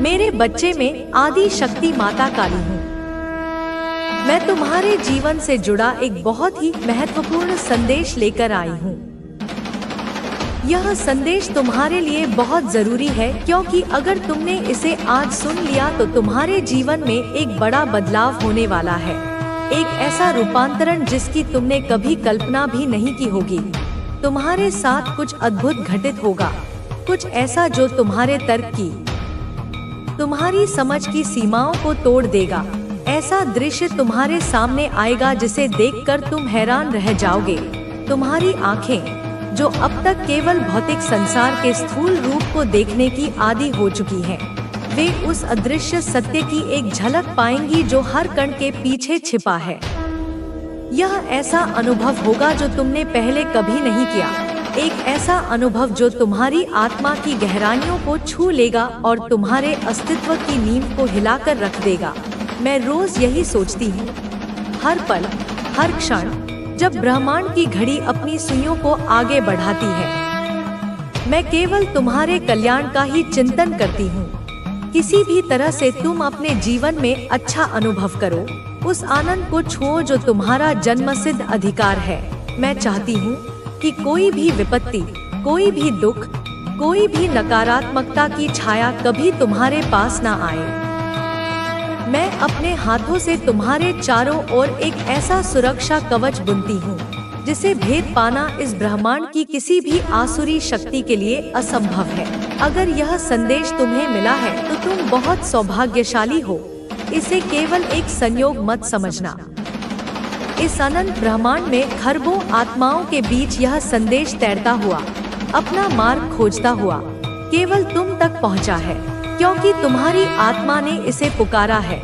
मेरे बच्चे में आदि शक्ति माता काली हूँ। मैं तुम्हारे जीवन से जुड़ा एक बहुत ही महत्वपूर्ण संदेश लेकर आई हूँ। यह संदेश तुम्हारे लिए बहुत जरूरी है, क्योंकि अगर तुमने इसे आज सुन लिया तो तुम्हारे जीवन में एक बड़ा बदलाव होने वाला है। एक ऐसा रूपांतरण जिसकी तुमने कभी कल्पना भी नहीं की होगी। तुम्हारे साथ कुछ अद्भुत घटित होगा, कुछ ऐसा जो तुम्हारे तर्क की, तुम्हारी समझ की सीमाओं को तोड़ देगा। ऐसा दृश्य तुम्हारे सामने आएगा जिसे देखकर तुम हैरान रह जाओगे। तुम्हारी आंखें, जो अब तक केवल भौतिक संसार के स्थूल रूप को देखने की आदी हो चुकी हैं, वे उस अदृश्य सत्य की एक झलक पाएंगी जो हर कण के पीछे छिपा है। यह ऐसा अनुभव होगा जो तुमने पहले कभी नहीं किया, एक ऐसा अनुभव जो तुम्हारी आत्मा की गहराइयों को छू लेगा और तुम्हारे अस्तित्व की नींव को हिलाकर रख देगा। मैं रोज यही सोचती हूँ, हर पल, हर क्षण, जब ब्रह्मांड की घड़ी अपनी सुइयों को आगे बढ़ाती है, मैं केवल तुम्हारे कल्याण का ही चिंतन करती हूँ। किसी भी तरह से तुम अपने जीवन में अच्छा अनुभव करो, उस आनंद को छुओ जो तुम्हारा जन्मसिद्ध अधिकार है। मैं चाहती हूँ कि कोई भी विपत्ति, कोई भी दुख, कोई भी नकारात्मकता की छाया कभी तुम्हारे पास ना आए। मैं अपने हाथों से तुम्हारे चारों ओर एक ऐसा सुरक्षा कवच बुनती हूँ जिसे भेद पाना इस ब्रह्मांड की किसी भी आसुरी शक्ति के लिए असंभव है। अगर यह संदेश तुम्हें मिला है तो तुम बहुत सौभाग्यशाली हो। इसे केवल एक संयोग मत समझना। इस अनंत ब्रह्मांड में खरबों आत्माओं के बीच यह संदेश तैरता हुआ, अपना मार्ग खोजता हुआ, केवल तुम तक पहुँचा है, क्योंकि तुम्हारी आत्मा ने इसे पुकारा है।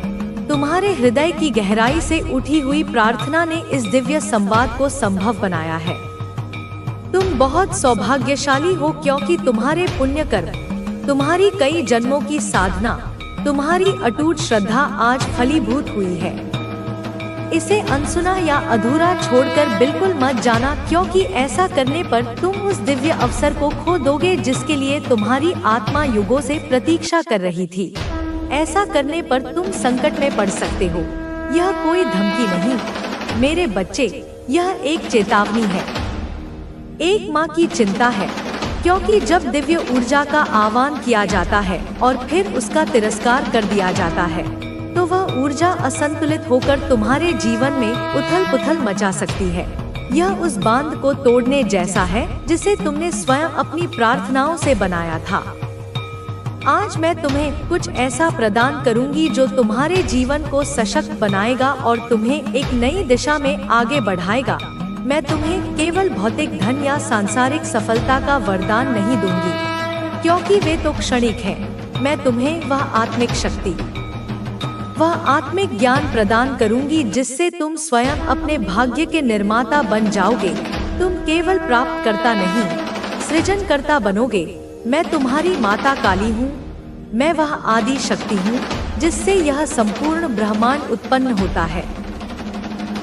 तुम्हारे हृदय की गहराई से उठी हुई प्रार्थना ने इस दिव्य संवाद को संभव बनाया है। तुम बहुत सौभाग्यशाली हो, क्योंकि तुम्हारे पुण्य कर्म, तुम्हारी कई जन्मों की साधना, तुम्हारी अटूट श्रद्धा आज फलीभूत हुई है। इसे अनसुना या अधूरा छोड़कर बिल्कुल मत जाना, क्योंकि ऐसा करने पर तुम उस दिव्य अवसर को खो दोगे जिसके लिए तुम्हारी आत्मा युगों से प्रतीक्षा कर रही थी। ऐसा करने पर तुम संकट में पड़ सकते हो। यह कोई धमकी नहीं मेरे बच्चे, यह एक चेतावनी है, एक माँ की चिंता है, क्योंकि जब दिव्य ऊर्जा का आह्वान किया जाता है और फिर उसका तिरस्कार कर दिया जाता है तो वह ऊर्जा असंतुलित होकर तुम्हारे जीवन में उथल-पुथल मचा सकती है। यह उस बांध को तोड़ने जैसा है जिसे तुमने स्वयं अपनी प्रार्थनाओं से बनाया था। आज मैं तुम्हें कुछ ऐसा प्रदान करूंगी जो तुम्हारे जीवन को सशक्त बनाएगा और तुम्हें एक नई दिशा में आगे बढ़ाएगा। मैं तुम्हें केवल भौतिक धन या सांसारिक सफलता का वरदान नहीं दूंगी, क्योंकि वे तो क्षणिक हैं। मैं तुम्हें वह आत्मिक शक्ति, वह आत्मिक ज्ञान प्रदान करूंगी जिससे तुम स्वयं अपने भाग्य के निर्माता बन जाओगे। तुम केवल प्राप्त करता नहीं, सृजन करता बनोगे। मैं तुम्हारी माता काली हूँ। मैं वह आदि शक्ति हूँ जिससे यह संपूर्ण ब्रह्मांड उत्पन्न होता है,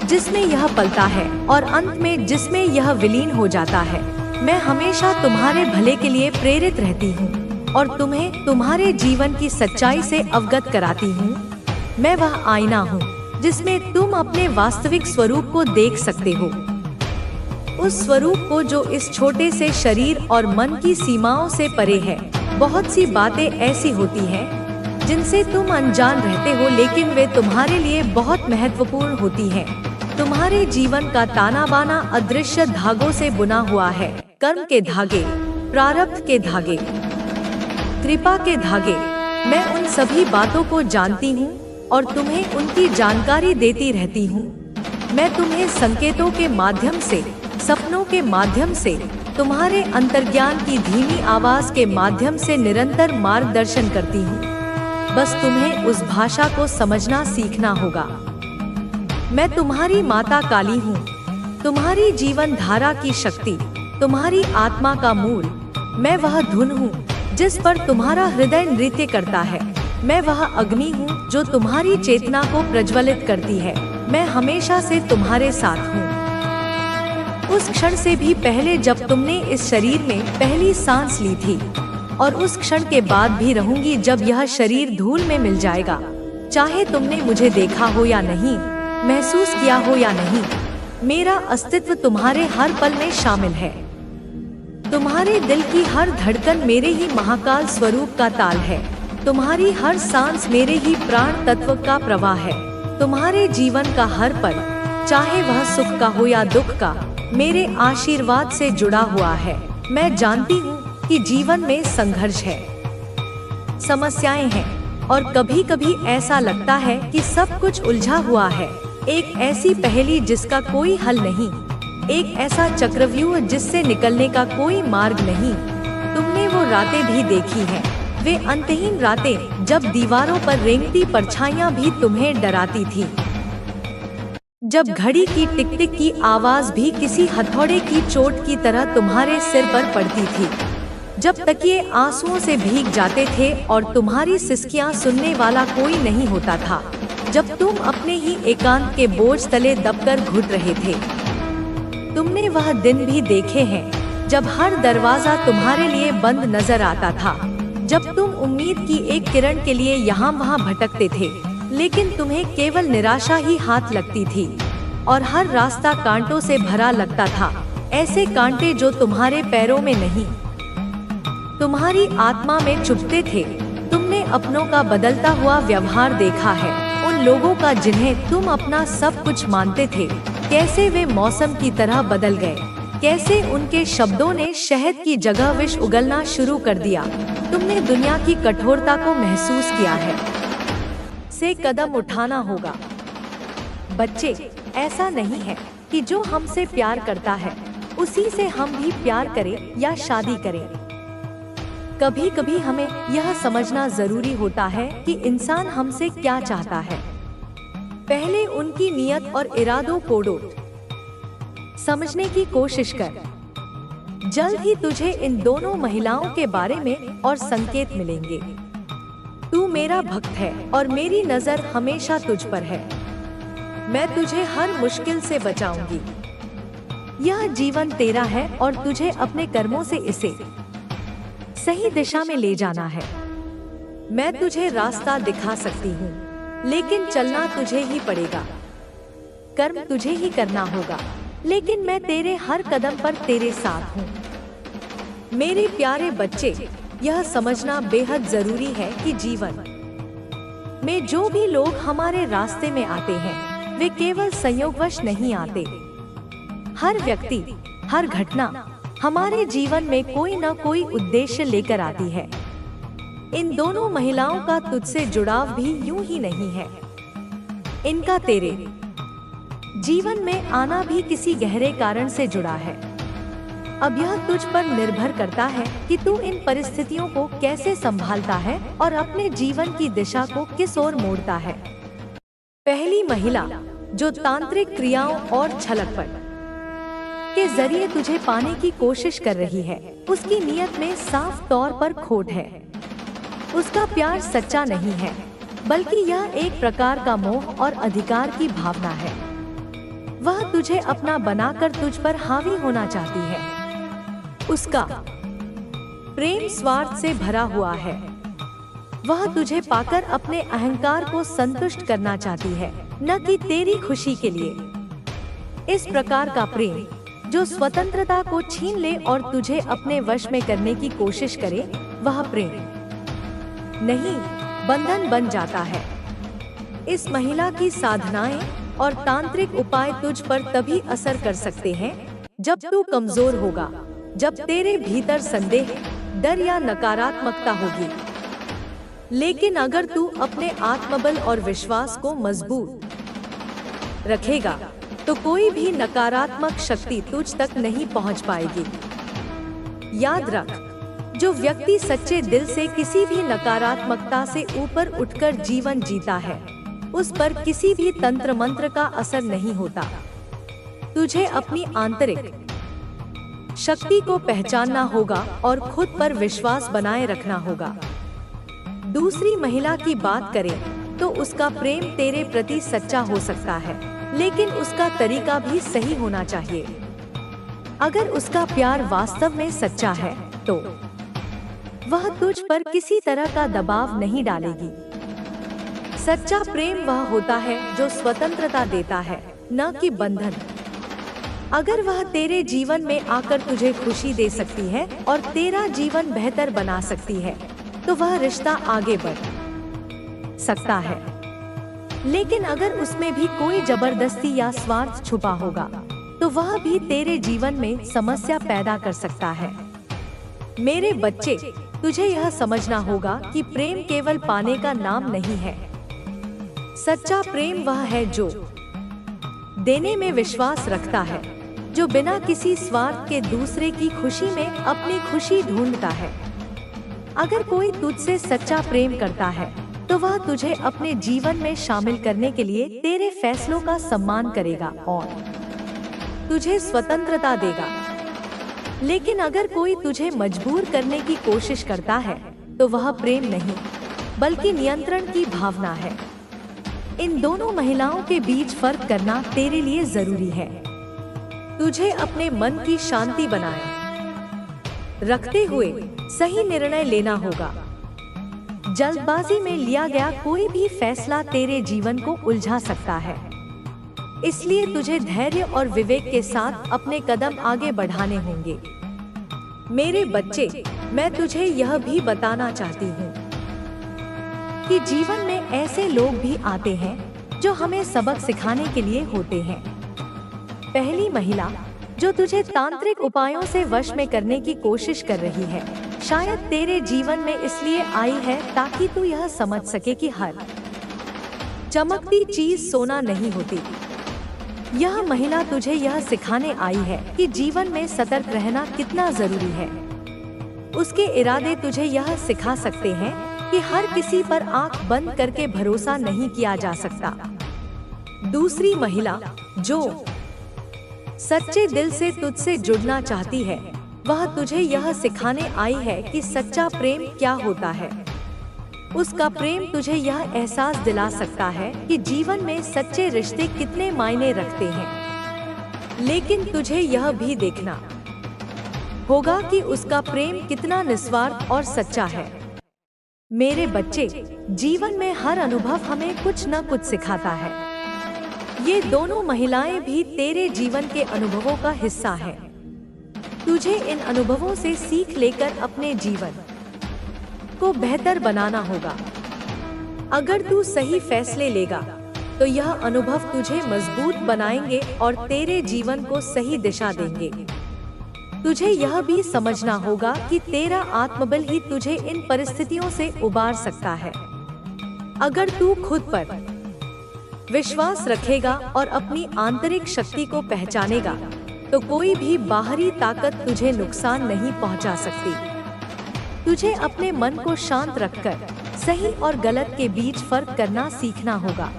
जिसमें यह पलता है और अंत में जिसमें यह विलीन हो जाता है। मैं हमेशा तुम्हारे भले के लिए प्रेरित रहती हूँ और तुम्हें तुम्हारे जीवन की सच्चाई से अवगत कराती हूँ। मैं वह आईना हूँ जिसमें तुम अपने वास्तविक स्वरूप को देख सकते हो, उस स्वरूप को जो इस छोटे से शरीर और मन की सीमाओं से परे है। बहुत सी बातें ऐसी होती हैं जिनसे तुम अनजान रहते हो, लेकिन वे तुम्हारे लिए बहुत महत्वपूर्ण होती हैं। तुम्हारे जीवन का ताना बाना अदृश्य धागों से बुना हुआ है, कर्म के धागे, प्रारब्ध के धागे, कृपा के धागे। मैं उन सभी बातों को जानती हूँ और तुम्हें उनकी जानकारी देती रहती हूँ। मैं तुम्हें संकेतों के माध्यम से, सपनों के माध्यम से, तुम्हारे अंतर्ज्ञान की धीमी आवाज के माध्यम से निरंतर मार्गदर्शन करती हूँ। बस तुम्हें उस भाषा को समझना सीखना होगा। मैं तुम्हारी माता काली हूँ, तुम्हारी जीवन धारा की शक्ति, तुम्हारी आत्मा का मूल। मैं वह धुन हूँ जिस पर तुम्हारा हृदय नृत्य करता है। मैं वह अग्नि हूँ जो तुम्हारी चेतना को प्रज्वलित करती है। मैं हमेशा से तुम्हारे साथ हूँ, उस क्षण से भी पहले जब तुमने इस शरीर में पहली सांस ली थी। और उस क्षण के बाद भी रहूंगी जब यह शरीर धूल में मिल जाएगा। चाहे तुमने मुझे देखा हो या नहीं, महसूस किया हो या नहीं, मेरा अस्तित्व तुम्हारे हर पल में शामिल है। तुम्हारे दिल की हर धड़कन मेरे ही महाकाल स्वरूप का ताल है। तुम्हारी हर सांस मेरे ही प्राण तत्व का प्रवाह है। तुम्हारे जीवन का हर पल, चाहे वह सुख का हो या दुख का, मेरे आशीर्वाद से जुड़ा हुआ है। मैं जानती हूँ कि जीवन में संघर्ष है, समस्याएं हैं, और कभी कभी ऐसा लगता है कि सब कुछ उलझा हुआ है। एक ऐसी पहेली जिसका कोई हल नहीं, एक ऐसा चक्रव्यूह जिससे निकलने का कोई मार्ग नहीं। तुमने वो रातें भी देखी हैं, वे अंतहीन रातें जब दीवारों पर रेंगती परछाइयां भी तुम्हें डराती थी, जब घड़ी की टिक टिक की आवाज भी किसी हथौड़े की चोट की तरह तुम्हारे सिर पर पड़ती थी, जब तकिए आंसुओं से भीग जाते थे और तुम्हारी सिसकियां सुनने वाला कोई नहीं होता था, जब तुम अपने ही एकांत के बोझ तले दबकर घुट रहे थे। तुमने वह दिन भी देखे हैं जब हर दरवाजा तुम्हारे लिए बंद नजर आता था, जब तुम उम्मीद की एक किरण के लिए यहाँ वहाँ भटकते थे, लेकिन तुम्हें केवल निराशा ही हाथ लगती थी और हर रास्ता कांटों से भरा लगता था, ऐसे कांटे जो तुम्हारे पैरों में नहीं, तुम्हारी आत्मा में चुभते थे। तुमने अपनों का बदलता हुआ व्यवहार देखा है, उन लोगों का जिन्हें तुम अपना सब कुछ मानते थे, कैसे वे मौसम की तरह बदल गए, कैसे उनके शब्दों ने शहद की जगह विष उगलना शुरू कर दिया। तुमने दुनिया की कठोरता को महसूस किया है, से कदम उठाना होगा। बच्चे, ऐसा नहीं है कि जो हमसे प्यार करता है उसी से हम भी प्यार करें या शादी करें। कभी कभी हमें यह समझना जरूरी होता है कि इंसान हमसे क्या चाहता है। पहले उनकी नीयत और इरादों को समझने की कोशिश कर। जल्द ही तुझे इन दोनों महिलाओं के बारे में और संकेत मिलेंगे। तू मेरा भक्त है और मेरी नजर हमेशा तुझ पर है। मैं तुझे हर मुश्किल से बचाऊंगी। यह जीवन तेरा है और तुझे अपने कर्मों से इसे सही दिशा में ले जाना है। मैं तुझे रास्ता दिखा सकती हूँ, लेकिन चलना तुझे ही पड़ेगा। कर्म तुझे ही करना होगा, लेकिन मैं तेरे हर कदम पर तेरे साथ हूँ। मेरे प्यारे बच्चे, यह समझना बेहद जरूरी है कि जीवन में जो भी लोग हमारे रास्ते में आते हैं, वे केवल संयोगवश नहीं आते। हर व्यक्ति, हर घटना हमारे जीवन में कोई न कोई उद्देश्य लेकर आती है। इन दोनों महिलाओं का तुझसे जुड़ाव भी यूं ही नहीं है। इनका तेरे जीवन में आना भी किसी गहरे कारण से जुड़ा है। अब यह तुझ पर निर्भर करता है कि तू इन परिस्थितियों को कैसे संभालता है और अपने जीवन की दिशा को किस ओर मोड़ता है। पहली महिला जो तांत्रिक क्रियाओं और छलकपट के जरिए तुझे पाने की कोशिश कर रही है, उसकी नीयत में साफ तौर पर खोट है। उसका प्यार सच्चा नहीं है, बल्कि यह एक प्रकार का मोह और अधिकार की भावना है। वह तुझे अपना बनाकर तुझ पर हावी होना चाहती है। उसका प्रेम स्वार्थ से भरा हुआ है। वह तुझे पाकर अपने अहंकार को संतुष्ट करना चाहती है, न कि तेरी खुशी के लिए। इस प्रकार का प्रेम जो स्वतंत्रता को छीन ले और तुझे अपने वश में करने की कोशिश करे, वह प्रेम नहीं, बंधन बन जाता है। इस महिला की साधनाएं और तांत्रिक उपाय तुझ पर तभी असर कर सकते हैं जब तू कमजोर होगा, जब तेरे भीतर संदेह, डर या नकारात्मकता होगी। लेकिन अगर तू अपने आत्मबल और विश्वास को मजबूत रखेगा, तो कोई भी नकारात्मक शक्ति तुझ तक नहीं पहुंच पाएगी। याद रख, जो व्यक्ति सच्चे दिल से किसी भी नकारात्मकता से ऊपर उठकर जीवन जीता है, उस पर किसी भी तंत्र मंत्र का असर नहीं होता। तुझे अपनी आंतरिक शक्ति को पहचानना होगा और खुद पर विश्वास बनाए रखना होगा। दूसरी महिला की बात करें तो उसका प्रेम तेरे प्रति सच्चा हो सकता है, लेकिन उसका तरीका भी सही होना चाहिए। अगर उसका प्यार वास्तव में सच्चा है तो वह तुझ पर किसी तरह का दबाव नहीं डालेगी। सच्चा प्रेम वह होता है जो स्वतंत्रता देता है, न कि बंधन। अगर वह तेरे जीवन में आकर तुझे खुशी दे सकती है और तेरा जीवन बेहतर बना सकती है, तो वह रिश्ता आगे बढ़ सकता है। लेकिन अगर उसमें भी कोई जबरदस्ती या स्वार्थ छुपा होगा, तो वह भी तेरे जीवन में समस्या पैदा कर सकता है। मेरे बच्चे, तुझे यह समझना होगा कि प्रेम केवल पाने का नाम नहीं है। सच्चा प्रेम वह है जो देने में विश्वास रखता है, जो बिना किसी स्वार्थ के दूसरे की खुशी में अपनी खुशी ढूंढता है। अगर कोई तुझसे सच्चा प्रेम करता है, तो वह तुझे अपने जीवन में शामिल करने के लिए तेरे फैसलों का सम्मान करेगा और तुझे स्वतंत्रता देगा। लेकिन अगर कोई तुझे मजबूर करने की कोशिश करता है, तो वह प्रेम नहीं, बल्कि नियंत्रण की भावना है। इन दोनों महिलाओं के बीच फर्क करना तेरे लिए जरूरी है। तुझे अपने मन की शांति बनाए रखते हुए सही निर्णय लेना होगा। जल्दबाजी में लिया गया कोई भी फैसला तेरे जीवन को उलझा सकता है। इसलिए तुझे धैर्य और विवेक के साथ अपने कदम आगे बढ़ाने होंगे। मेरे बच्चे, मैं तुझे यह भी बताना चाहती हूँ कि जीवन में ऐसे लोग भी आते हैं जो हमें सबक सिखाने के लिए होते हैं। पहली महिला जो तुझे तांत्रिक उपायों से वश में करने की कोशिश कर रही है, शायद तेरे जीवन में इसलिए आई है ताकि तू यह समझ सके कि हर चमकती चीज सोना नहीं होती। यह महिला तुझे यह सिखाने आई है कि जीवन में सतर्क रहना कितना जरूरी है। उसके इरादे तुझे यह सिखा सकते हैं कि हर किसी पर आंख बंद करके भरोसा नहीं किया जा सकता। दूसरी महिला जो सच्चे दिल से तुझसे जुड़ना चाहती है, वह तुझे यह सिखाने आई है कि सच्चा प्रेम क्या होता है। उसका प्रेम तुझे यह एहसास दिला सकता है कि जीवन में सच्चे रिश्ते कितने मायने रखते हैं। लेकिन तुझे यह भी देखना होगा कि उसका प्रेम कितना निस्वार्थ और सच्चा है। मेरे बच्चे, जीवन में हर अनुभव हमें कुछ न कुछ सिखाता है। ये दोनों महिलाएं भी तेरे जीवन के अनुभवों का हिस्सा हैं। तुझे इन अनुभवों से सीख लेकर अपने जीवन को बेहतर बनाना होगा। अगर तू सही फैसले लेगा, तो यह अनुभव तुझे मजबूत बनाएंगे और तेरे जीवन को सही दिशा देंगे। तुझे यह भी समझना होगा कि तेरा आत्मबल ही तुझे इन परिस्थितियों से उबार सकता है। अगर तू खुद पर विश्वास रखेगा और अपनी आंतरिक शक्ति को पहचानेगा, तो कोई भी बाहरी ताकत तुझे नुकसान नहीं पहुंचा सकती। तुझे अपने मन को शांत रखकर सही और गलत के बीच फर्क करना सीखना होगा।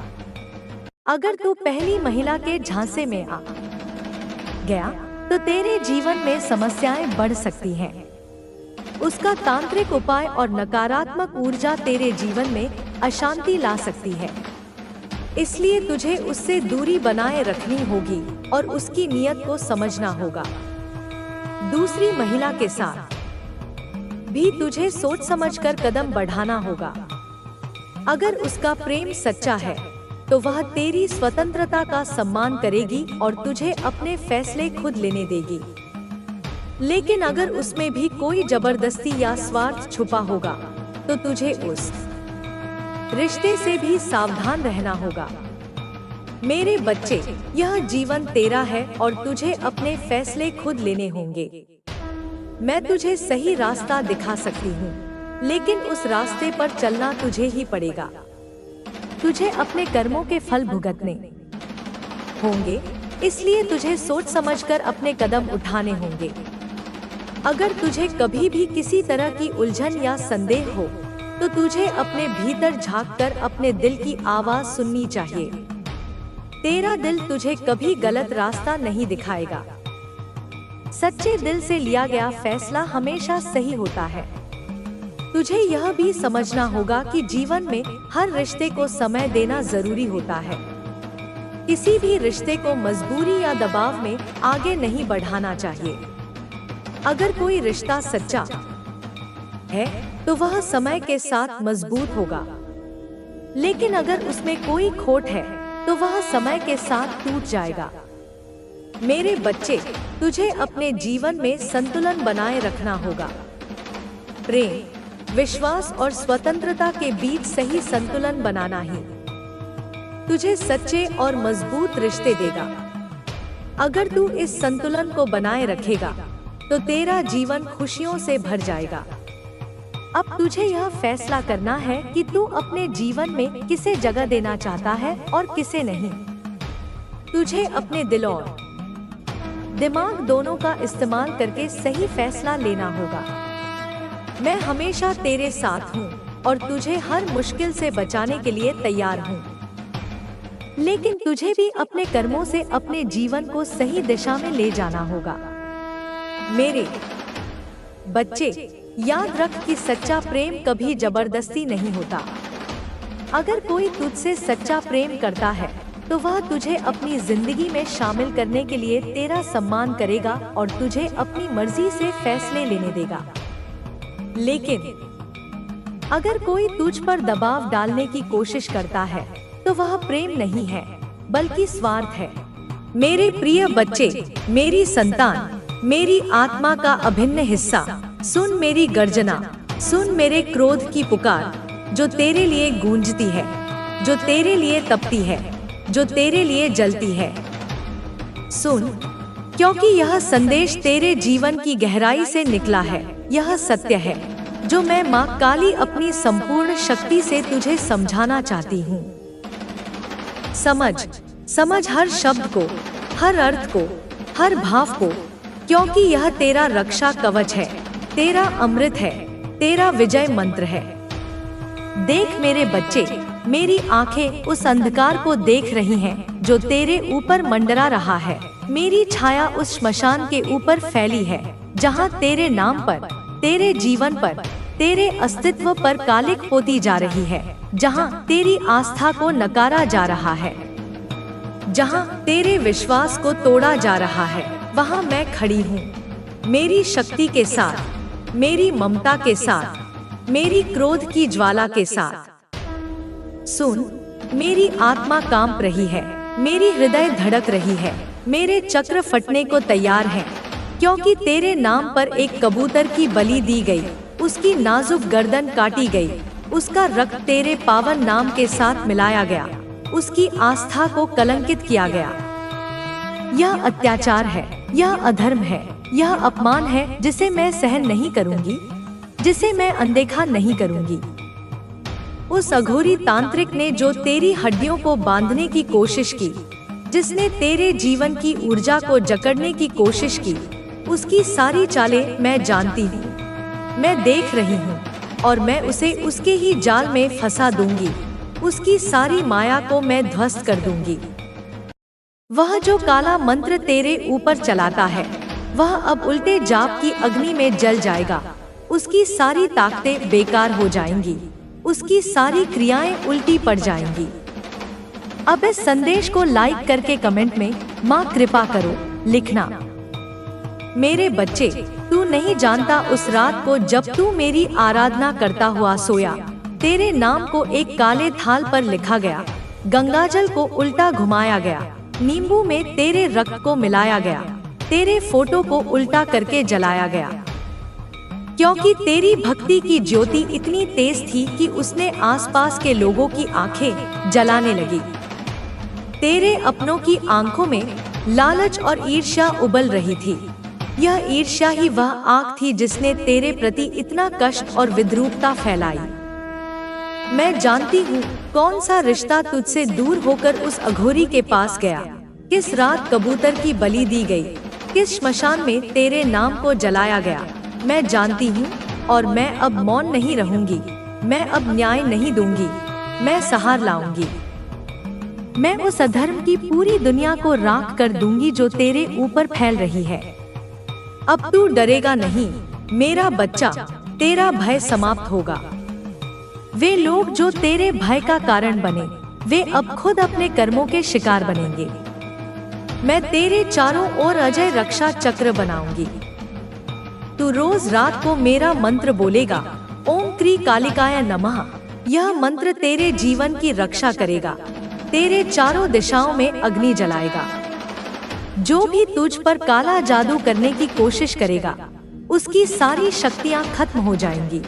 अगर तू पहली महिला के झांसे में आ गया, तो तेरे जीवन में समस्याएं बढ़ सकती हैं। उसका तांत्रिक उपाय और नकारात्मक ऊर्जा तेरे जीवन में अशांति ला सकती है। इसलिए तुझे उससे दूरी बनाए रखनी होगी और उसकी नीयत को समझना होगा। दूसरी महिला के साथ भी तुझे सोच समझकर कदम बढ़ाना होगा। अगर उसका प्रेम सच्चा है, तो वह तेरी स्वतंत्रता का सम्मान करेगी और तुझे अपने फैसले खुद लेने देगी। लेकिन अगर उसमें भी कोई जबरदस्ती या स्वार्थ छुपा होगा, तो तुझे उस रिश्ते से भी सावधान रहना होगा। मेरे बच्चे, यह जीवन तेरा है और तुझे अपने फैसले खुद लेने होंगे। मैं तुझे सही रास्ता दिखा सकती हूँ, लेकिन उस रास्ते पर चलना तुझे ही पड़ेगा। तुझे अपने कर्मों के फल भुगतने होंगे, इसलिए तुझे सोच समझकर अपने कदम उठाने होंगे। अगर तुझे कभी भी किसी तरह की उलझन या संदेह हो, तो तुझे अपने भीतर झांककर अपने दिल की आवाज सुननी चाहिए। तेरा दिल तुझे कभी गलत रास्ता नहीं दिखाएगा। सच्चे दिल से लिया गया फैसला हमेशा सही होता है। तुझे यह भी समझना होगा कि जीवन में हर रिश्ते को समय देना जरूरी होता है। किसी भी रिश्ते को मजबूरी या दबाव में आगे नहीं बढ़ाना चाहिए। अगर कोई रिश्ता सच्चा है तो वह समय के साथ मजबूत होगा, लेकिन अगर उसमें कोई खोट है तो वह समय के साथ टूट जाएगा। मेरे बच्चे, तुझे अपने जीवन में संतुलन बनाए रखना होगा। प्रेम, विश्वास और स्वतंत्रता के बीच सही संतुलन बनाना ही तुझे सच्चे और मजबूत रिश्ते देगा। अगर तू इस संतुलन को बनाए रखेगा तो तेरा जीवन खुशियों से भर जाएगा। अब तुझे यह फैसला करना है कि तू अपने जीवन में किसे जगह देना चाहता है और किसे नहीं। तुझे अपने दिल और दिमाग दोनों का इस्तेमाल करके सही फैसला लेना होगा। मैं हमेशा तेरे साथ हूँ और तुझे हर मुश्किल से बचाने के लिए तैयार हूँ, लेकिन तुझे भी अपने कर्मों से अपने जीवन को सही दिशा में ले जाना होगा। मेरे बच्चे, याद रख कि सच्चा प्रेम कभी जबरदस्ती नहीं होता। अगर कोई तुझसे सच्चा प्रेम करता है तो वह तुझे अपनी जिंदगी में शामिल करने के लिए तेरा सम्मान करेगा और तुझे अपनी मर्जी से फैसले लेने देगा। लेकिन अगर कोई तुझ पर दबाव डालने की कोशिश करता है तो वह प्रेम नहीं है बल्कि स्वार्थ है। मेरे प्रिय बच्चे, मेरी संतान, मेरी आत्मा का अभिन्न हिस्सा, सुन मेरी गर्जना, सुन मेरे क्रोध की पुकार जो तेरे लिए गूंजती है, जो तेरे लिए तपती है, जो तेरे लिए जलती है। सुन, क्योंकि यह संदेश तेरे जीवन की गहराई से निकला है। यह सत्य है जो मैं माँ काली अपनी संपूर्ण शक्ति से तुझे समझाना चाहती हूँ। समझ हर शब्द को, हर अर्थ को, हर भाव को, क्योंकि यह तेरा रक्षा कवच है, तेरा अमृत है, तेरा विजय मंत्र है। देख मेरे बच्चे, मेरी आंखें उस अंधकार को देख रही हैं जो तेरे ऊपर मंडरा रहा है। मेरी छाया उस श्मशान के ऊपर फैली है जहां तेरे नाम पर, तेरे जीवन पर, तेरे अस्तित्व पर कालिक होती जा रही है, जहां तेरी आस्था को नकारा जा रहा है, जहां तेरे विश्वास को तोड़ा जा रहा है। वहां मैं खड़ी हूँ, मेरी शक्ति के साथ, मेरी ममता के साथ, मेरी क्रोध की ज्वाला के साथ। सुन, मेरी आत्मा कांप रही है, मेरी हृदय धड़क रही है, मेरे चक्र फटने को तैयार हैं, क्योंकि तेरे नाम पर एक कबूतर की बलि दी गई, उसकी नाजुक गर्दन काटी गई, उसका रक्त तेरे पावन नाम के साथ मिलाया गया, उसकी आस्था को कलंकित किया गया। यह अत्याचार है, यह अधर्म है, यह अपमान है जिसे मैं सहन नहीं करूंगी, जिसे मैं अनदेखा नहीं करूंगी। उस अघोरी तांत्रिक ने जो तेरी हड्डियों को बांधने की कोशिश की, जिसने तेरे जीवन की ऊर्जा को जकड़ने की कोशिश की, उसकी सारी चालें मैं जानती हूँ, मैं देख रही हूँ और मैं उसे उसके ही जाल में फंसा दूंगी। उसकी सारी माया को मैं ध्वस्त कर दूंगी। वह जो काला मंत्र तेरे ऊपर चलाता है, वह अब उल्टे जाप की अग्नि में जल जाएगा। उसकी सारी ताकतें बेकार हो जाएंगी, उसकी सारी क्रियाएं उल्टी पड़ जाएंगी। अब इस संदेश को लाइक करके कमेंट में माँ कृपा करो लिखना। मेरे बच्चे, तू नहीं जानता उस रात को जब तू मेरी आराधना करता हुआ सोया, तेरे नाम को एक काले थाल पर लिखा गया, गंगाजल को उल्टा घुमाया गया, नींबू में तेरे रक्त को मिलाया गया, तेरे फोटो को उल्टा करके जलाया गया, क्योंकि तेरी भक्ति की ज्योति इतनी तेज थी कि उसने आसपास के लोगों की आंखें जलाने लगी। तेरे अपनों की आंखों में लालच और ईर्ष्या उबल रही थी। यह ईर्ष्या ही वह आग थी जिसने तेरे प्रति इतना कष्ट और विद्रूपता फैलाई। मैं जानती हूँ कौन सा रिश्ता तुझसे दूर होकर उस अघोरी के पास गया, किस रात कबूतर की बलि दी गई, किस श्मशान में तेरे नाम को जलाया गया। मैं जानती हूँ और मैं अब मौन नहीं रहूंगी। मैं अब न्याय नहीं दूंगी, मैं सहार लाऊंगी। मैं उस अधर्म की पूरी दुनिया को राख कर दूंगी जो तेरे ऊपर फैल रही है। अब तू डरेगा नहीं मेरा बच्चा, तेरा भय समाप्त होगा। वे लोग जो तेरे भय का कारण बने, वे अब खुद अपने कर्मों के शिकार बनेंगे। मैं तेरे चारों ओर अजय रक्षा चक्र बनाऊंगी। तू रोज रात को मेरा मंत्र बोलेगा ओम क्री कालिकाय नमः। यह मंत्र तेरे जीवन की रक्षा करेगा, तेरे चारों दिशाओं में अग्नि जलाएगा। जो भी तुझ पर काला जादू करने की कोशिश करेगा, उसकी सारी शक्तियां खत्म हो जाएंगी।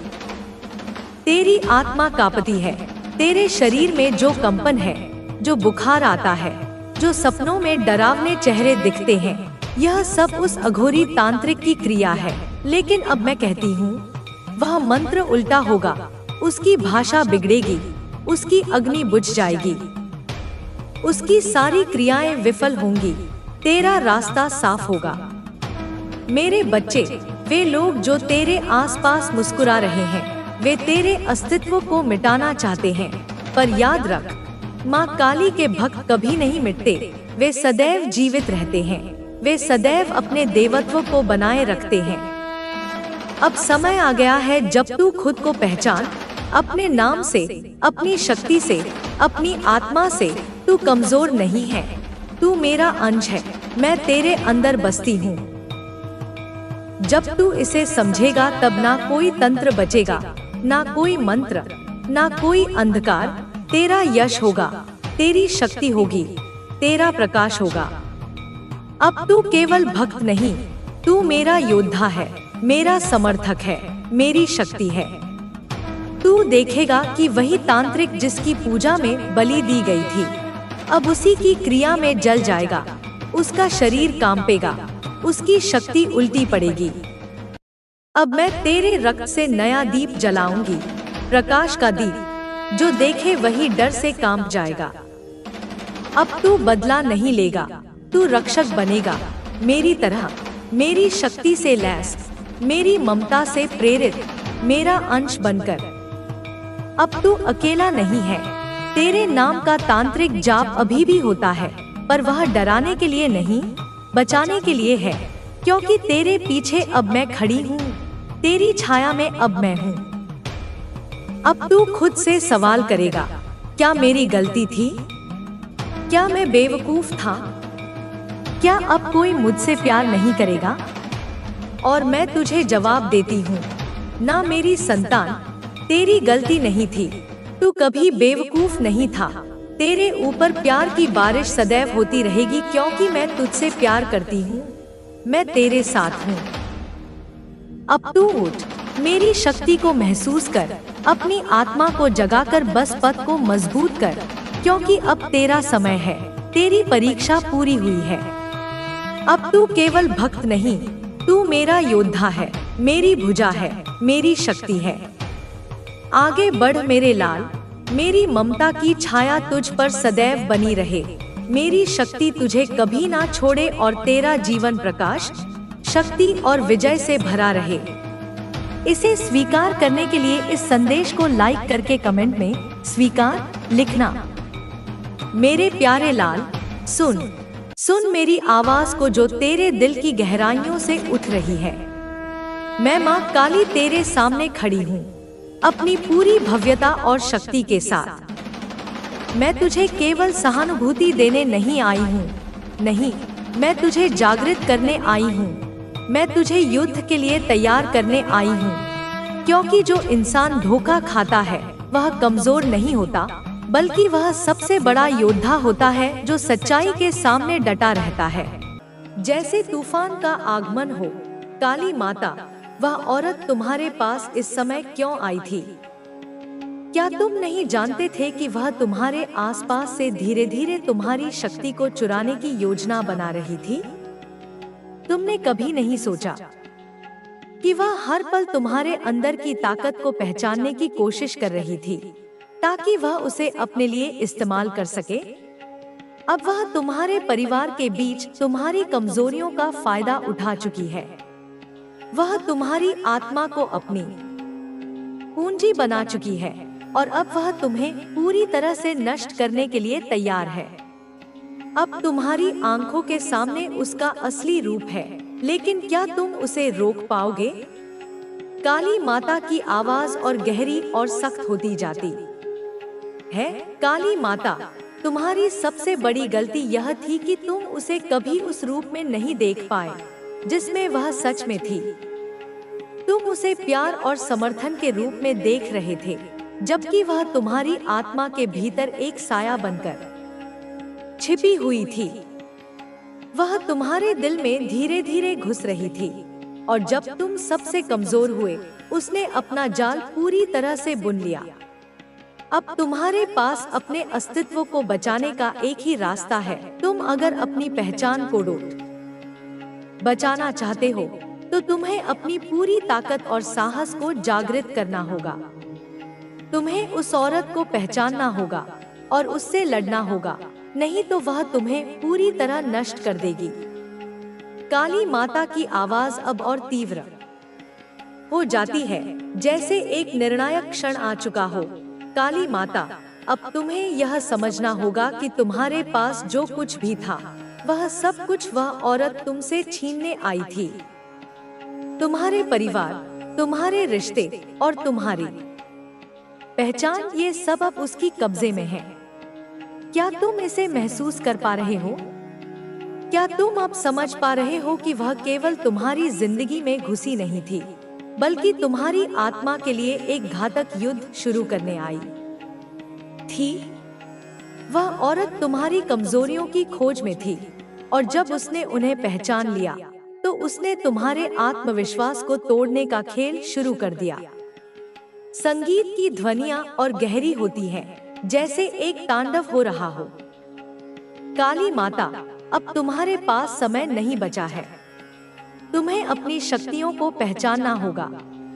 तेरी आत्मा कांपती है, तेरे शरीर में जो कंपन है, जो बुखार आता है, जो सपनों में डरावने चेहरे दिखते हैं, यह सब उस अघोरी तांत्रिक की क्रिया है। लेकिन अब मैं कहती हूँ, वह मंत्र उल्टा होगा, उसकी भाषा बिगड़ेगी, उसकी अग्नि बुझ जाएगी, उसकी सारी क्रियाएं विफल होंगी, तेरा रास्ता साफ होगा। मेरे बच्चे, वे लोग जो तेरे आसपास मुस्कुरा रहे हैं, वे तेरे अस्तित्व को मिटाना चाहते हैं, पर याद रख, माँ काली के भक्त कभी नहीं मिटते, वे सदैव जीवित रहते हैं, वे सदैव अपने देवत्व को बनाए रखते हैं। अब समय आ गया है जब तू खुद को पहचान, अपने नाम से, अपनी शक्ति से, अपनी आत्मा से। तू कमजोर नहीं है, तू मेरा अंश है, मैं तेरे अंदर बसती हूँ। जब तू इसे समझेगा तब ना कोई तंत्र बचेगा, ना कोई मंत्र, ना कोई अंधकार। तेरा यश होगा, तेरी शक्ति होगी, तेरा प्रकाश होगा। अब तू केवल भक्त नहीं, तू मेरा योद्धा है, मेरा समर्थक है, मेरी शक्ति है। तू देखेगा कि वही तांत्रिक जिसकी पूजा में बलि दी गई थी, अब उसी की क्रिया में जल जाएगा, उसका शरीर कांपेगा, उसकी शक्ति उल्टी पड़ेगी। अब मैं तेरे रक्त से नया दीप जलाऊंगी, प्रकाश का दीप, जो देखे वही डर से कांप जाएगा। अब तू बदला नहीं लेगा, तू रक्षक बनेगा, मेरी तरह, मेरी शक्ति से लैस, मेरी ममता से प्रेरित, मेरा अंश बनकर। अब तू अकेला नहीं है, तेरे नाम का तांत्रिक जाप अभी भी होता है, पर वह डराने के लिए नहीं, बचाने के लिए है, क्योंकि तेरे पीछे अब मैं खड़ी हूँ, तेरी छाया में अब मैं हूँ। अब तू खुद से सवाल करेगा, क्या मेरी गलती थी? क्या मैं बेवकूफ था? क्या अब कोई मुझसे प्यार नहीं करेगा? और मैं तुझे जवाब देती हूँ, ना मेरी संतान, तेरी गलती नहीं थी, तू कभी बेवकूफ नहीं था। तेरे ऊपर प्यार की बारिश सदैव होती रहेगी, क्योंकि मैं तुझसे प्यार करती हूँ, मैं तेरे साथ हूँ। अब तू उठ, मेरी शक्ति को महसूस कर, अपनी आत्मा को जगाकर बस पथ को मजबूत कर, क्योंकि अब तेरा समय है, तेरी परीक्षा पूरी हुई है। अब तू केवल भक्त नहीं, तू मेरा योद्धा है, मेरी भुजा है, मेरी शक्ति है। आगे बढ़ मेरे लाल, मेरी ममता की छाया तुझ पर सदैव बनी रहे, मेरी शक्ति तुझे कभी ना छोड़े और तेरा जीवन प्रकाश, शक्ति और विजय से भरा रहे। इसे स्वीकार करने के लिए इस संदेश को लाइक करके कमेंट में स्वीकार लिखना। मेरे प्यारे लाल, सुन सुन मेरी आवाज को जो तेरे दिल की गहराइयों से उठ रही है। मैं माँ काली तेरे सामने खड़ी हूँ, अपनी पूरी भव्यता और शक्ति के साथ। मैं तुझे केवल सहानुभूति देने नहीं आई हूँ, नहीं, मैं तुझे जागृत करने आई हूँ, मैं तुझे युद्ध के लिए तैयार करने आई हूँ। क्योंकि जो इंसान धोखा खाता है वह कमजोर नहीं होता, बल्कि वह सबसे बड़ा योद्धा होता है जो सच्चाई के सामने डटा रहता है। जैसे तूफान का आगमन हो, काली माता, वह औरत तुम्हारे पास इस समय क्यों आई थी? क्या तुम नहीं जानते थे कि वह तुम्हारे आसपास से धीरे धीरे तुम्हारी शक्ति को चुराने की योजना बना रही थी? तुमने कभी नहीं सोचा कि वह हर पल तुम्हारे अंदर की ताकत को पहचानने की कोशिश कर रही थी, ताकि वह उसे अपने लिए इस्तेमाल कर सके। अब वह तुम्हारे परिवार के बीच तुम्हारी कमजोरियों का फायदा उठा चुकी है। वह तुम्हारी आत्मा को अपनी पूंजी बना चुकी है और अब वह तुम्हें पूरी तरह से नष्ट करने के लिए तैयार है। अब तुम्हारी आंखों के सामने उसका असली रूप है, लेकिन क्या तुम उसे रोक पाओगे? काली माता की आवाज और गहरी और सख्त होती जाती है। काली माता, तुम्हारी सबसे बड़ी गलती यह थी कि तुम उसे कभी उस रूप में नहीं देख पाए जिसमें वह सच में थी। तुम उसे प्यार और समर्थन के रूप में देख रहे थे, जबकि वह तुम्हारी आत्मा के भीतर एक साया बनकर छिपी हुई थी। वह तुम्हारे दिल में धीरे धीरे घुस रही थी, और जब तुम सबसे कमजोर हुए, उसने अपना जाल पूरी तरह से बुन लिया। अब तुम्हारे पास अपने अस्तित्व को बचाने का एक ही रास्ता है। तुम अगर अपनी पहचान को बचाना चाहते हो, तो तुम्हें अपनी पूरी ताकत और साहस को जागृत करना होगा। तुम्हें उस औरत को पहचानना होगा और उससे लड़ना होगा, नहीं तो वह तुम्हें पूरी तरह नष्ट कर देगी। काली माता की आवाज अब और तीव्र हो जाती है, जैसे एक निर्णायक क्षण आ चुका हो। काली माता, अब तुम्हें यह समझना होगा कि तुम्हारे पास जो कुछ भी था, वह सब कुछ वह औरत तुमसे छीनने आई थी। तुम्हारे परिवार, तुम्हारे रिश्ते और तुम्हारी पहचान, ये सब अब उसकी कब्जे में है। क्या तुम इसे महसूस कर पा रहे हो? क्या तुम अब समझ पा रहे हो कि वह केवल तुम्हारी जिंदगी में घुसी नहीं थी, बल्कि तुम्हारी आत्मा के लिए एक घातक युद्ध शुरू करने आई थी? वह औरत तुम्हारी कमजोरियों की खोज में थी, और जब उसने उन्हें पहचान लिया, तो उसने तुम्हारे आत्मविश्वास को तोड़ने का खेल शुरू कर दिया। संगीत की ध्वनियां और गहरी होती हैं, जैसे एक तांडव हो रहा हो। काली माता, अब तुम्हारे पास समय नहीं बचा है। तुम्हें अपनी शक्तियों को पहचानना होगा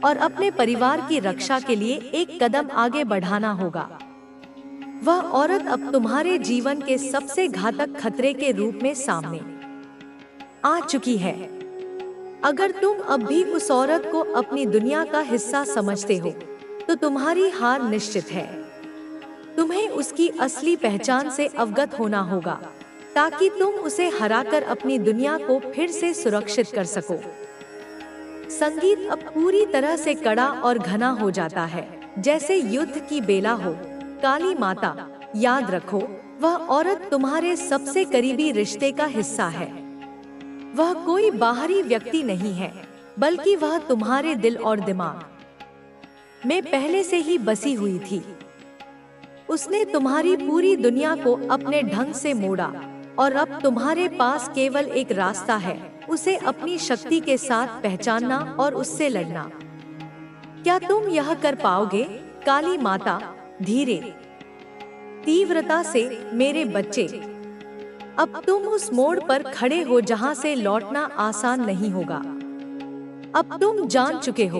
और अपने परिवार की रक्षा के लिए एक कदम आगे बढ़ाना होगा। वह औरत अब तुम्हारे जीवन के सबसे घातक खतरे के रूप में सामने आ चुकी है। अगर तुम अब भी उस औरत को अपनी दुनिया का हिस्सा समझते हो, तो तुम्हारी हार निश्चित है। तुम्हें उसकी असली पहचान से अवगत होना होगा, ताकि तुम उसे हराकर अपनी दुनिया को फिर से सुरक्षित कर सको। संगीत अब पूरी तरह से कड़ा और घना हो जाता है, जैसे युद्ध की बेला हो। काली माता, याद रखो, वह औरत तुम्हारे सबसे करीबी रिश्ते का हिस्सा है। वह कोई बाहरी व्यक्ति नहीं है, बल्कि वह तुम्हारे दिल और दिमाग में पहले से ही बसी हुई थी। उसने तुम्हारी पूरी दुनिया को अपने ढंग से मोड़ा, और अब तुम्हारे पास केवल एक रास्ता है, उसे अपनी शक्ति के साथ पहचानना और उससे लड़ना। क्या तुम यह कर पाओगे? काली माता, धीरे तीव्रता से, मेरे बच्चे, अब तुम उस मोड़ पर खड़े हो जहां से लौटना आसान नहीं होगा। अब तुम जान चुके हो,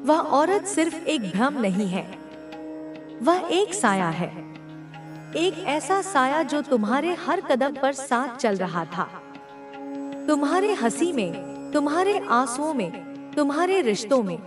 वह औरत सिर्फ एक भ्रम नहीं है, वह एक साया है। एक ऐसा साया जो तुम्हारे हर कदम पर साथ चल रहा था। तुम्हारे हंसी में, तुम्हारे आंसुओं में, तुम्हारे रिश्तों में।